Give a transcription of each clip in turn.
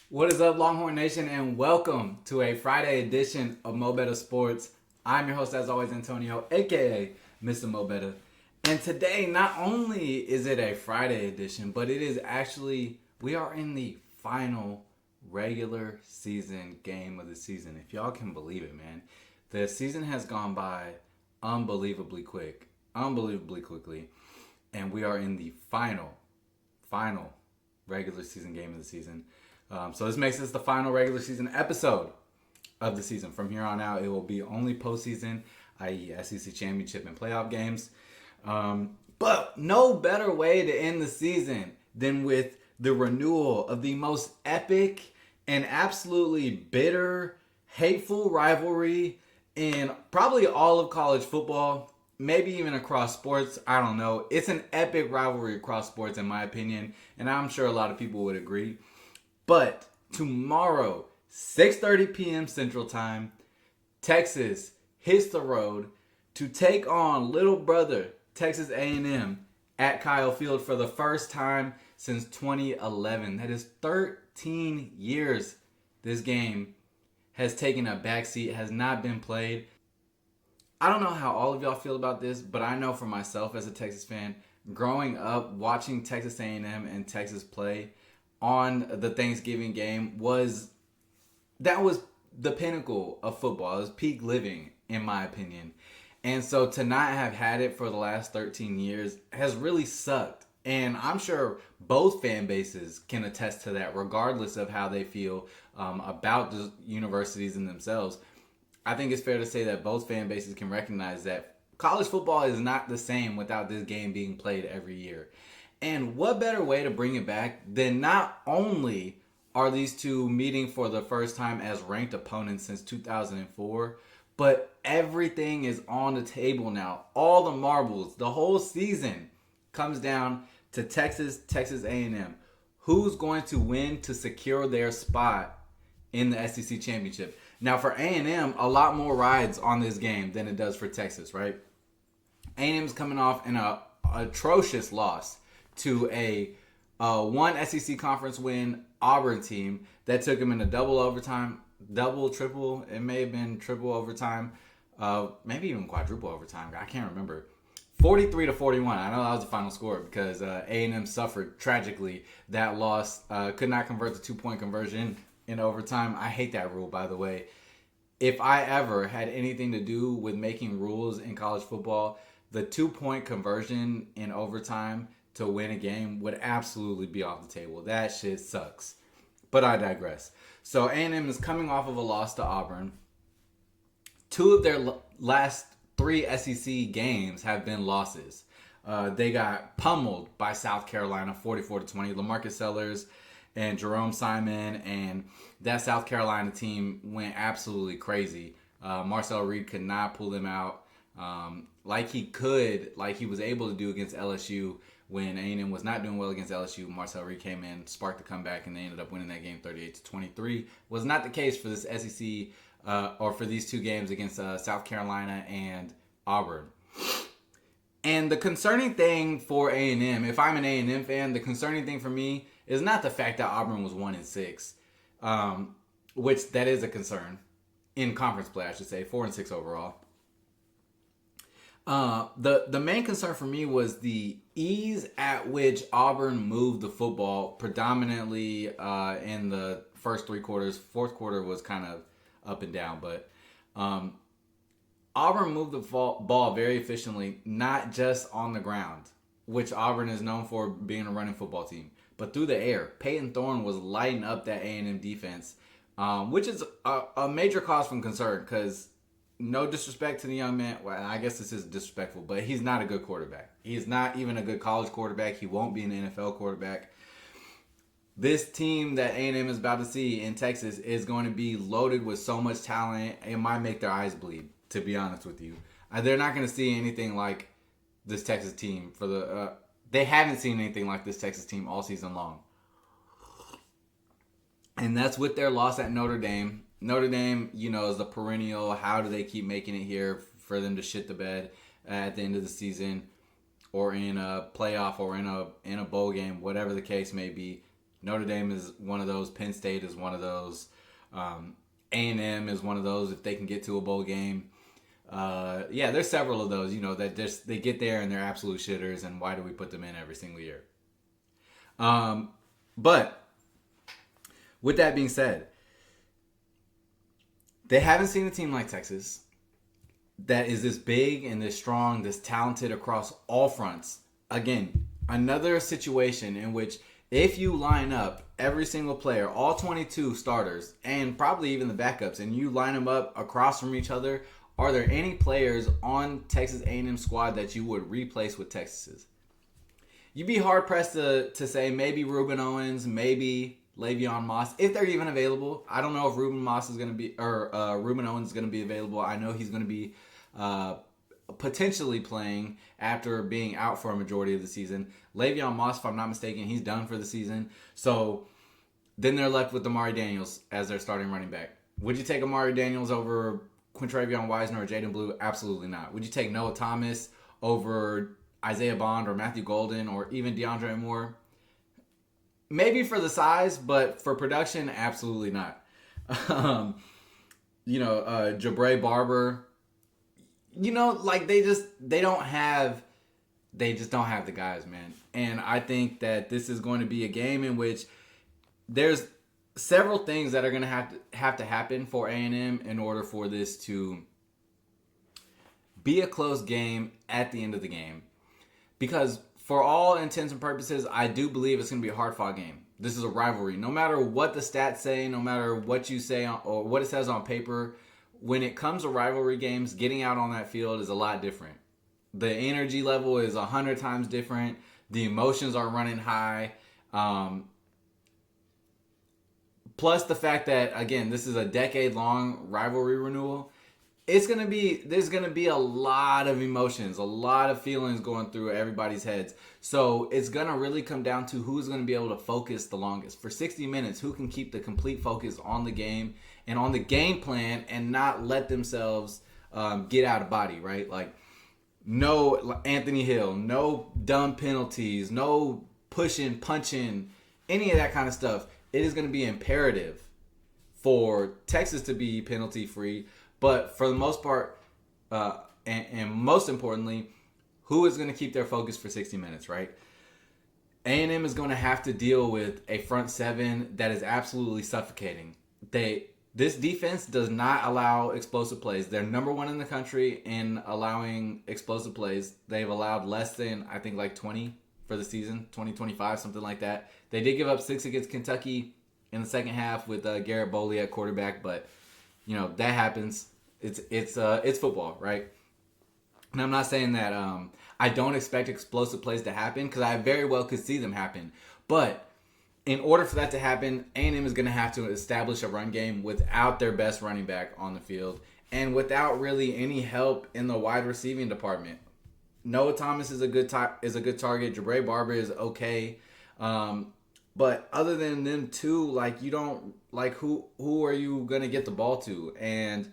What is up, Longhorn Nation, and welcome to a Friday edition of Mo Better Sports. I'm your host, as always, Antonio, aka Mr. Mo Better. And today, not only is it a Friday edition, but it is actually, we are in the final regular season game of the season. If y'all can believe it, man. The season has gone by unbelievably quickly. And we are in the final regular season game of the season. So this makes this the final regular season episode of the season. From here on out, it will be only postseason, i.e. SEC championship and playoff games. But no better way to end the season than with the renewal of the most epic and absolutely bitter, hateful rivalry in probably all of college football, maybe even across sports. I don't know. It's an epic rivalry across sports, in my opinion, and I'm sure a lot of people would agree. But tomorrow, 6:30 p.m. Central Time, Texas hits the road to take on little brother Texas A&M at Kyle Field for the first time since 2011. That is 13 years this game has taken a backseat, has not been played. I don't know how all of y'all feel about this, but I know for myself as a Texas fan, growing up watching Texas A&M and Texas play on the Thanksgiving game was the pinnacle of football. It was peak living, in my opinion. And so to not have had it for the last 13 years has really sucked. And I'm sure both fan bases can attest to that, regardless of how they feel about the universities and themselves. I think it's fair to say that both fan bases can recognize that college football is not the same without this game being played every year. And what better way to bring it back than not only are these two meeting for the first time as ranked opponents since 2004, but everything is on the table now. All the marbles, the whole season comes down to Texas A&M. Who's going to win to secure their spot in the SEC championship? Now for A&M, a lot more rides on this game than it does for Texas, right? A&M's coming off an atrocious loss to a one SEC conference win Auburn team that took them into double overtime, triple. It may have been triple overtime, maybe even quadruple overtime. I can't remember. 43-41. I know that was the final score because A&M suffered tragically that loss. Could not convert the 2-point conversion in overtime. I hate that rule, by the way. If I ever had anything to do with making rules in college football, the 2-point conversion in overtime to win a game would absolutely be off the table. That shit sucks. But I digress. So A&M is coming off of a loss to Auburn. Two of their last three SEC games have been losses. They got pummeled by South Carolina 44-20. LaMarcus Sellers and Jerome Simon and that South Carolina team went absolutely crazy. Marcel Reed could not pull them out like he was able to do against LSU. When A&M was not doing well against LSU, Marcel Reed came in, sparked the comeback, and they ended up winning that game 38-23. Was not the case for this SEC or for these two games against South Carolina and Auburn. And the concerning thing for A&M, if I'm an A&M fan, the concerning thing for me is not the fact that Auburn was 1-6, which that is a concern in conference play, I should say, 4-6 overall. The main concern for me was the ease at which Auburn moved the football, predominantly in the first three quarters. Fourth quarter was kind of up and down, but Auburn moved the ball very efficiently, not just on the ground, which Auburn is known for being a running football team, but through the air. Peyton Thorne was lighting up that A&M defense, which is a major cause for concern because no disrespect to the young man. Well, I guess this is disrespectful, but he's not a good quarterback. He's not even a good college quarterback. He won't be an NFL quarterback. This team that A&M is about to see in Texas is going to be loaded with so much talent, it might make their eyes bleed, to be honest with you. They're not going to see anything like this Texas team they haven't seen anything like this Texas team all season long. And that's with their loss at Notre Dame. Notre Dame, is the perennial, how do they keep making it here for them to shit the bed at the end of the season or in a playoff or in a bowl game, whatever the case may be. Notre Dame is one of those. Penn State is one of those. A&M is one of those if they can get to a bowl game. Yeah, there's several of those, that just they get there and they're absolute shitters, and why do we put them in every single year? But with that being said, they haven't seen a team like Texas that is this big and this strong, this talented across all fronts. Again, another situation in which if you line up every single player, all 22 starters, and probably even the backups, and you line them up across from each other, are there any players on Texas A&M squad that you would replace with Texas's? You'd be hard-pressed to say maybe Ruben Owens, maybe Le'Veon Moss, if they're even available. I don't know if Ruben Owens is going to be available. I know he's going to be potentially playing after being out for a majority of the season. Le'Veon Moss, if I'm not mistaken, he's done for the season. So then they're left with Amari Daniels as their starting running back. Would you take Amari Daniels over Quintravion Wisener or Jaden Blue? Absolutely not. Would you take Noah Thomas over Isaiah Bond or Matthew Golden or even DeAndre Moore? Maybe for the size, but for production, absolutely not. Jabray Barber, they just don't have the guys, man. And I think that this is going to be a game in which there's several things that are going to have to happen for A&M in order for this to be a close game at the end of the game. Because for all intents and purposes, I do believe it's going to be a hard-fought game. This is a rivalry. No matter what the stats say, no matter what you say or what it says on paper, when it comes to rivalry games, getting out on that field is a lot different. The energy level is 100 times different. The emotions are running high. Plus the fact that, again, this is a decade-long rivalry renewal. There's going to be a lot of emotions, a lot of feelings going through everybody's heads. So it's going to really come down to who's going to be able to focus the longest. For 60 minutes, who can keep the complete focus on the game and on the game plan and not let themselves get out of body, right? Like, no Anthony Hill, no dumb penalties, no pushing, punching, any of that kind of stuff. It is going to be imperative for Texas to be penalty-free. But for the most part, and most importantly, who is going to keep their focus for 60 minutes, right? A&M is going to have to deal with a front seven that is absolutely suffocating. This defense does not allow explosive plays. They're number one in the country in allowing explosive plays. They've allowed less than, I think, like 20 for the season, 20-25, something like that. They did give up 6 against Kentucky in the second half with Garrett Boley at quarterback, but that happens. It's football, right? And I'm not saying that I don't expect explosive plays to happen, because I very well could see them happen. But in order for that to happen, A&M is going to have to establish a run game without their best running back on the field and without really any help in the wide receiving department. Noah Thomas is a good target. Jabray Barber is okay. But other than them two, who are you going to get the ball to? And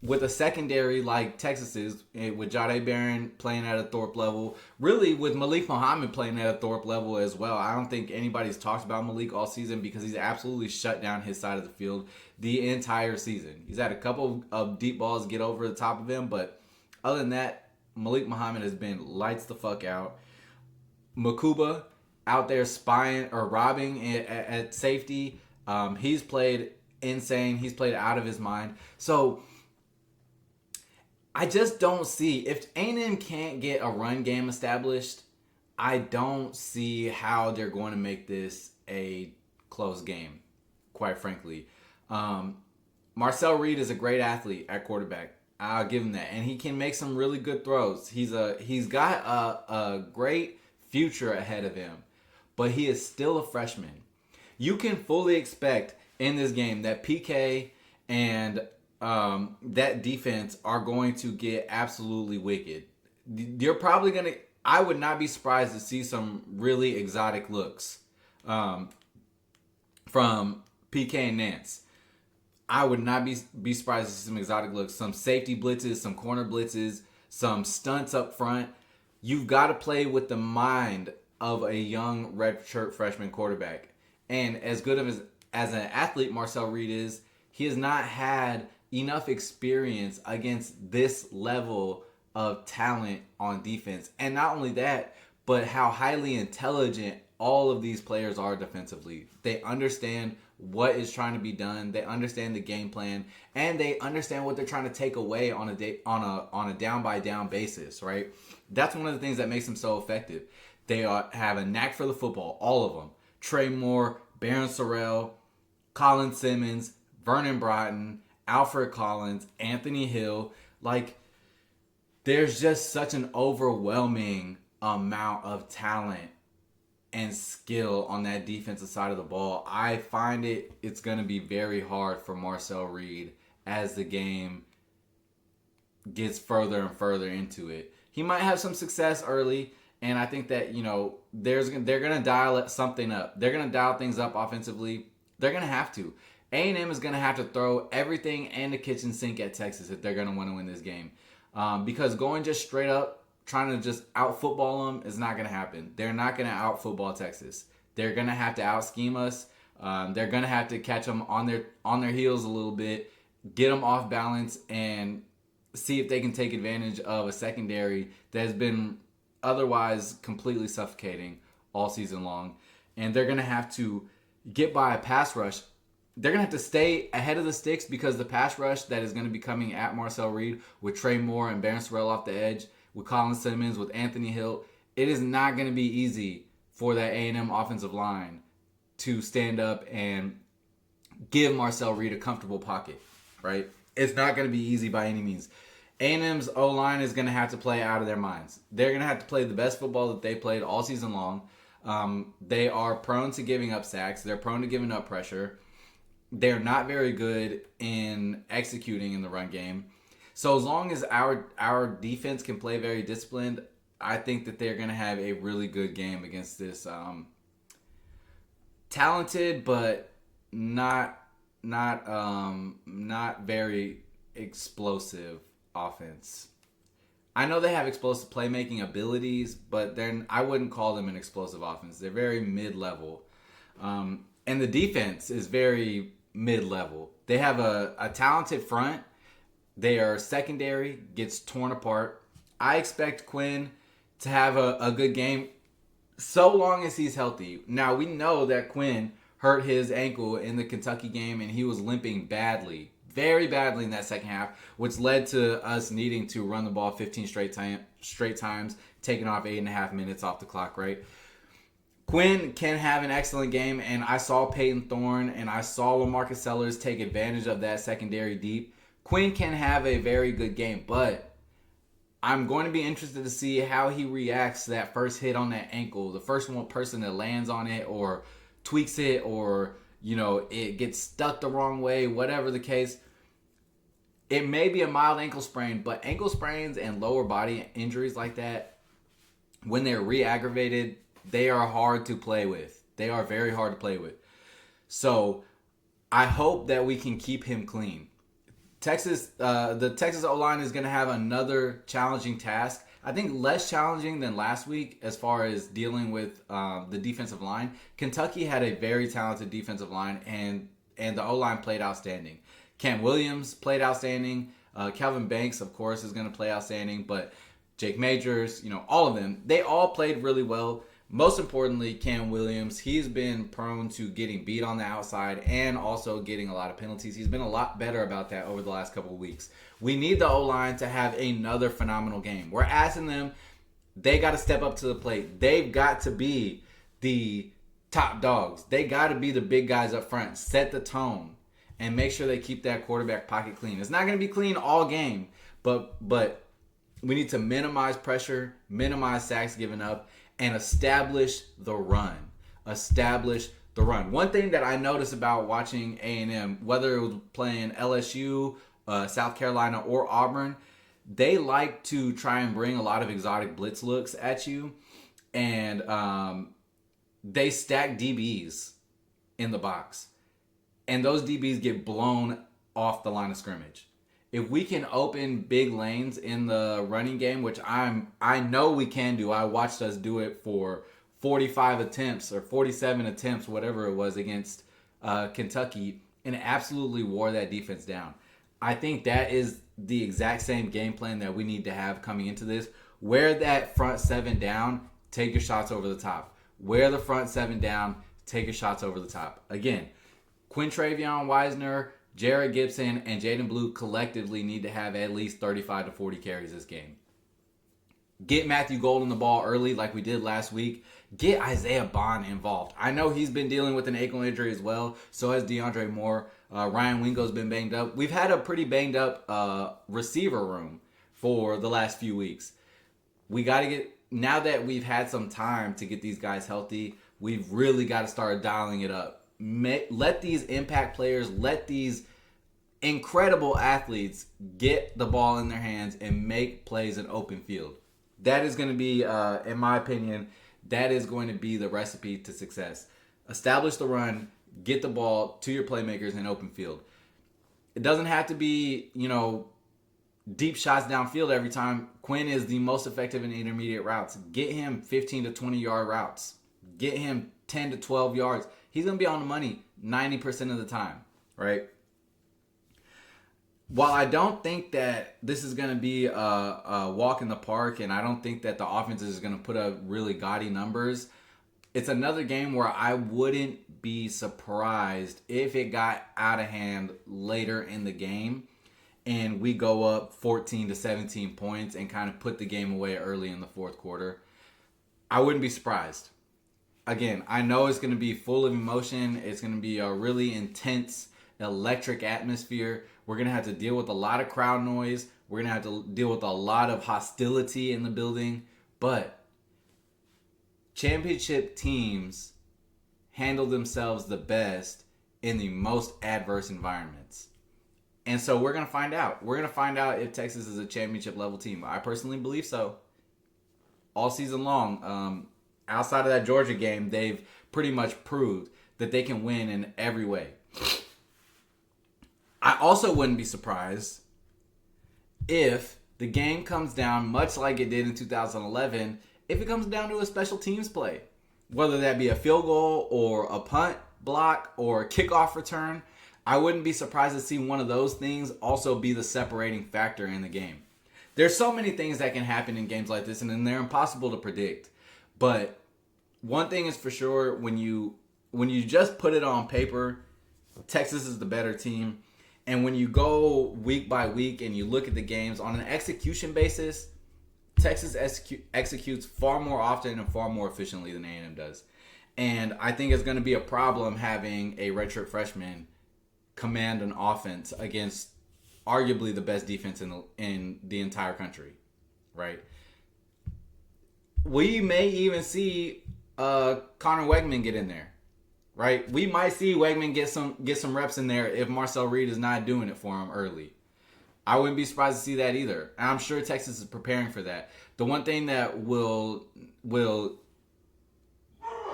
with a secondary like Texas is, with Jahdae Barron playing at a Thorpe level, really with Malik Muhammad playing at a Thorpe level as well. I don't think anybody's talked about Malik all season because he's absolutely shut down his side of the field the entire season. He's had a couple of deep balls get over the top of him, but other than that, Malik Muhammad has been lights the fuck out. Makuba out there spying or robbing at safety. He's played insane. He's played out of his mind. So I just don't see, if A&M can't get a run game established, I don't see how they're going to make this a close game, quite frankly. Marcel Reed is a great athlete at quarterback. I'll give him that. And he can make some really good throws. He's got a great future ahead of him, but he is still a freshman. You can fully expect in this game that PK and that defense are going to get absolutely wicked. You're probably going to, I would not be surprised to see some really exotic looks from PK and Nance. I would not be surprised to see some exotic looks, some safety blitzes, some corner blitzes, some stunts up front. You've got to play with the mind of a young redshirt freshman quarterback. And as good of as an athlete Marcel Reed is, he has not had enough experience against this level of talent on defense. And not only that, but how highly intelligent all of these players are defensively. They understand what is trying to be done. They understand the game plan, and they understand what they're trying to take away on a down by down basis. Right? That's one of the things that makes them so effective. They have a knack for the football, all of them. Trey Moore, Baron Sorrell, Colin Simmons, Vernon Broughton, Alfred Collins, Anthony Hill. Like, there's just such an overwhelming amount of talent and skill on that defensive side of the ball. I find it's going to be very hard for Marcel Reed as the game gets further and further into it. He might have some success early, and I think that, they're going to dial something up. They're going to dial things up offensively. They're going to have to. A&M is going to have to throw everything in the kitchen sink at Texas if they're going to want to win this game. Because going just straight up, trying to just out-football them is not going to happen. They're not going to out-football Texas. They're going to have to out-scheme us. They're going to have to catch them on their heels a little bit, get them off balance, and see if they can take advantage of a secondary that has been otherwise completely suffocating all season long. And they're going to have to get by a pass rush. They're going to have to stay ahead of the sticks because the pass rush that is going to be coming at Marcel Reed with Trey Moore and Baron Sorrell off the edge, with Colin Simmons, with Anthony Hill, it is not going to be easy for that A&M offensive line to stand up and give Marcel Reed a comfortable pocket, right? It's not going to be easy by any means. A&M's O-line is going to have to play out of their minds. They're going to have to play the best football that they played all season long. They are prone to giving up sacks. They're prone to giving up pressure. They're not very good in executing in the run game. So as long as our defense can play very disciplined, I think that they're going to have a really good game against this talented but not very explosive offense. I know they have explosive playmaking abilities, but I wouldn't call them an explosive offense. They're very mid-level. And the defense is very mid-level. They have a talented front. Their secondary gets torn apart. I expect Quinn to have a good game so long as he's healthy. Now, we know that Quinn hurt his ankle in the Kentucky game, and he was limping badly, very badly in that second half, which led to us needing to run the ball 15 straight times, taking off 8.5 minutes off the clock, right? Quinn can have an excellent game, and I saw Peyton Thorne and I saw LaMarcus Sellers take advantage of that secondary deep. Quinn can have a very good game, but I'm going to be interested to see how he reacts to that first hit on that ankle. The first person that lands on it or tweaks it or, it gets stuck the wrong way, whatever the case. It may be a mild ankle sprain, but ankle sprains and lower body injuries like that, when they're re-aggravated, they are hard to play with. They are very hard to play with. So I hope that we can keep him clean. The Texas O-line is going to have another challenging task. I think less challenging than last week as far as dealing with the defensive line. Kentucky had a very talented defensive line, and the O-line played outstanding. Cam Williams played outstanding. Calvin Banks, of course, is going to play outstanding. But Jake Majors, all of them, they all played really well. Most importantly, Cam Williams, he's been prone to getting beat on the outside and also getting a lot of penalties. He's been a lot better about that over the last couple of weeks. We need the O-line to have another phenomenal game. We're asking them, they got to step up to the plate. They've got to be the top dogs. They got to be the big guys up front. Set the tone and make sure they keep that quarterback pocket clean. It's not going to be clean all game, but we need to minimize pressure, minimize sacks given up, and establish the run. One thing that I noticed about watching A&M, whether it was playing LSU, South Carolina, or Auburn, they like to try and bring a lot of exotic blitz looks at you. And they stack DBs in the box. And those DBs get blown off the line of scrimmage. If we can open big lanes in the running game, which I know we can do. I watched us do it for 45 attempts or 47 attempts, whatever it was, against Kentucky, and absolutely wore that defense down. I think that is the exact same game plan that we need to have coming into this. Wear that front seven down, take your shots over the top. Wear the front seven down, take your shots over the top. Again, Quintravion Wisner, Jared Gibson, and Jaden Blue collectively need to have at least 35 to 40 carries this game. Get Matthew Golden the ball early like we did last week. Get Isaiah Bond involved. I know he's been dealing with an ankle injury as well. So has DeAndre Moore. Ryan Wingo's been banged up. We've had a pretty banged up receiver room for the last few weeks. We got to get, now that we've had some time to get these guys healthy, we've really got to start dialing it up. Let these impact players, let these incredible athletes get the ball in their hands and make plays in open field. That is going to be, in my opinion, that is going to be the recipe to success. Establish the run, get the ball to your playmakers in open field. It doesn't have to be, deep shots downfield every time. Quinn is the most effective in intermediate routes. Get him 15 to 20 yard routes. Get him 10 to 12 yards. He's going to be on the money 90% of the time, right? While I don't think that this is going to be a walk in the park, and I don't think that the offense is going to put up really gaudy numbers, it's another game where I wouldn't be surprised if it got out of hand later in the game and we go up 14 to 17 points and kind of put the game away early in the fourth quarter. I wouldn't be surprised. Again, I know it's going to be full of emotion. It's going to be a really intense, electric atmosphere. We're going to have to deal with a lot of crowd noise. We're going to have to deal with a lot of hostility in the building. But championship teams handle themselves the best in the most adverse environments. And so we're going to find out. We're going to find out if Texas is a championship level team. I personally believe so. All season long, outside of that Georgia game, they've pretty much proved that they can win in every way. I also wouldn't be surprised if the game comes down, much like it did in 2011, if it comes down to a special teams play. Whether that be a field goal or a punt block or a kickoff return, I wouldn't be surprised to see one of those things also be the separating factor in the game. There's so many things that can happen in games like this, and they're impossible to predict. But one thing is for sure, when you just put it on paper, Texas is the better team. And when you go week by week and you look at the games on an execution basis, Texas executes far more often and far more efficiently than A&M does. And I think it's going to be a problem having a redshirt freshman command an offense against arguably the best defense in the entire country, right? We may even see Connor Wegman get in there. Right, we might see Wegman get some reps in there if Marcel Reed is not doing it for him early. I wouldn't be surprised to see that either. And I'm sure Texas is preparing for that. The one thing that will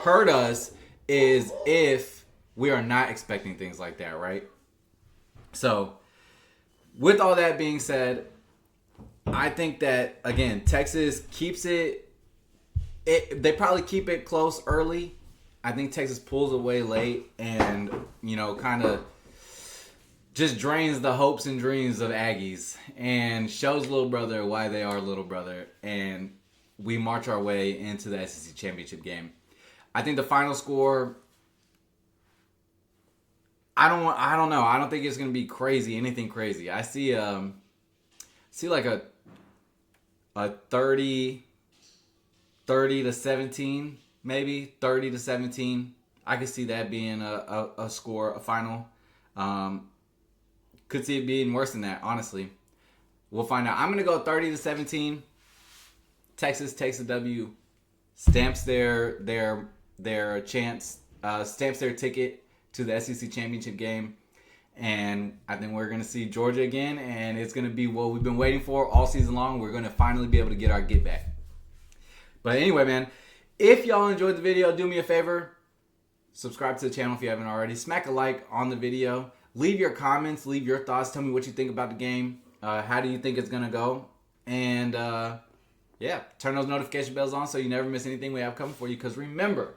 hurt us is if we are not expecting things like that, right? So, with all that being said, I think that, again, Texas keeps it they probably keep it close early. I think Texas pulls away late and, kind of just drains the hopes and dreams of Aggies and shows little brother why they are little brother. And we march our way into the SEC championship game. I think the final score, I don't know. I don't think it's going to be anything crazy. I see like a 30 to 17. Maybe 30 to 17. I could see that being a score, a final. Could see it being worse than that, honestly. We'll find out. I'm going to go 30 to 17. Texas takes a W, stamps their chance, stamps their ticket to the SEC championship game. And I think we're going to see Georgia again, and it's going to be what we've been waiting for all season long. We're going to finally be able to get our get back. But anyway, man. If y'all enjoyed the video, do me a favor. Subscribe to the channel if you haven't already. Smack a like on the video. Leave your comments. Leave your thoughts. Tell me what you think about the game. How do you think it's going to go? And, Yeah, turn those notification bells on so you never miss anything we have coming for you. Because remember,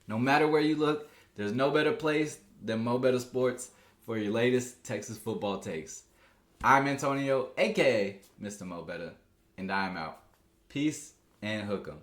no matter where you look, there's no better place than Mo Better Sports for your latest Texas football takes. I'm Antonio, aka Mr. Mo Better, and I'm out. Peace and hook 'em.